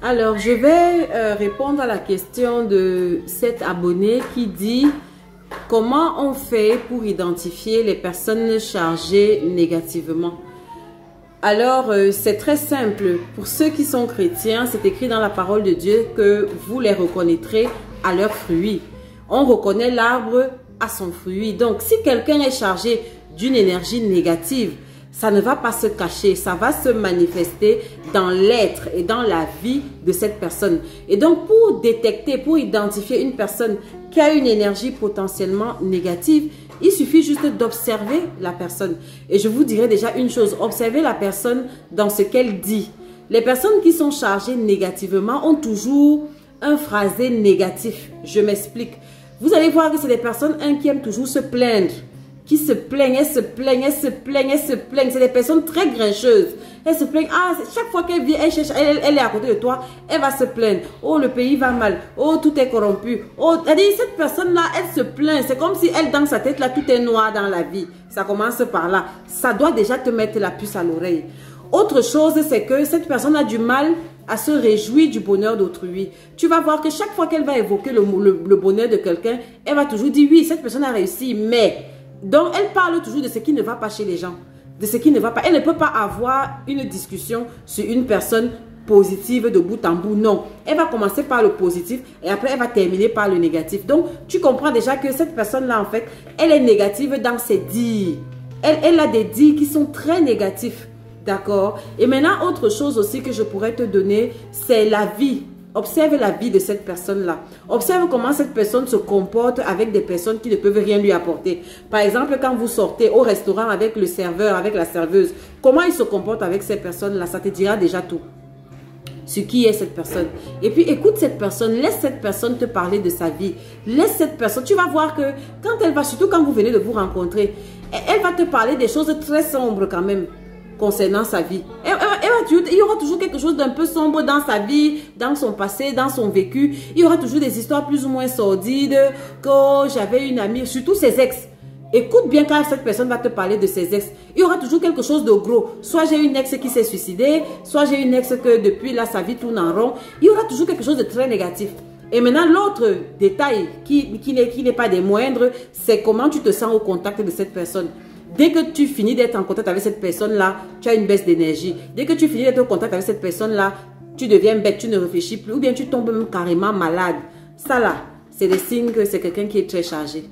Alors, je vais répondre à la question de cet abonné qui dit comment on fait pour identifier les personnes chargées négativement. Alors, c'est très simple. Pour ceux qui sont chrétiens, c'est écrit dans la parole de Dieu que vous les reconnaîtrez à leurs fruits. On reconnaît l'arbre à son fruit. Donc, si quelqu'un est chargé d'une énergie négative, ça ne va pas se cacher, ça va se manifester dans l'être et dans la vie de cette personne. Et donc, pour détecter, pour identifier une personne qui a une énergie potentiellement négative, il suffit juste d'observer la personne. Et je vous dirai déjà une chose, observez la personne dans ce qu'elle dit. Les personnes qui sont chargées négativement ont toujours un phrasé négatif. Je m'explique. Vous allez voir que c'est des personnes qui aiment toujours se plaindre. Qui se plaignent, elles se plaignent, elles se plaignent, elles se plaignent. C'est des personnes très grincheuses. Elles se plaignent. Ah, chaque fois qu'elle vient, elle cherche, elle est à côté de toi, elle va se plaindre. Oh, le pays va mal. Oh, tout est corrompu. Oh, cette personne-là, elle se plaint. C'est comme si elle, dans sa tête, là, tout est noir dans la vie. Ça commence par là. Ça doit déjà te mettre la puce à l'oreille. Autre chose, c'est que cette personne a du mal à se réjouir du bonheur d'autrui. Tu vas voir que chaque fois qu'elle va évoquer le bonheur de quelqu'un, elle va toujours dire oui, cette personne a réussi, mais... Donc, elle parle toujours de ce qui ne va pas chez les gens, de ce qui ne va pas. Elle ne peut pas avoir une discussion sur une personne positive de bout en bout. Non, elle va commencer par le positif et après, elle va terminer par le négatif. Donc, tu comprends déjà que cette personne-là, en fait, elle est négative dans ses dires. Elle a des dires qui sont très négatifs. D'accord? Et maintenant, autre chose aussi que je pourrais te donner, c'est la vie. Observe la vie de cette personne-là. Observe comment cette personne se comporte avec des personnes qui ne peuvent rien lui apporter. Par exemple, quand vous sortez au restaurant avec le serveur, avec la serveuse, comment il se comporte avec ces personnes-là, ça te dira déjà tout. Sur qui est cette personne. Et puis, écoute cette personne, laisse cette personne te parler de sa vie. Laisse cette personne, tu vas voir que quand elle va, surtout quand vous venez de vous rencontrer, elle va te parler des choses très sombres quand même. Concernant sa vie. Il y aura toujours quelque chose d'un peu sombre dans sa vie, dans son passé, dans son vécu. Il y aura toujours des histoires plus ou moins sordides, que j'avais une amie, surtout ses ex. Écoute bien quand cette personne va te parler de ses ex. Il y aura toujours quelque chose de gros. Soit j'ai une ex qui s'est suicidée, soit j'ai une ex que depuis là, sa vie tourne en rond. Il y aura toujours quelque chose de très négatif. Et maintenant, l'autre détail qui n'est pas des moindres, c'est comment tu te sens au contact de cette personne. Dès que tu finis d'être en contact avec cette personne-là, tu as une baisse d'énergie. Dès que tu finis d'être en contact avec cette personne-là, tu deviens bête, tu ne réfléchis plus ou bien tu tombes même carrément malade. Ça là, c'est des signes que c'est quelqu'un qui est très chargé.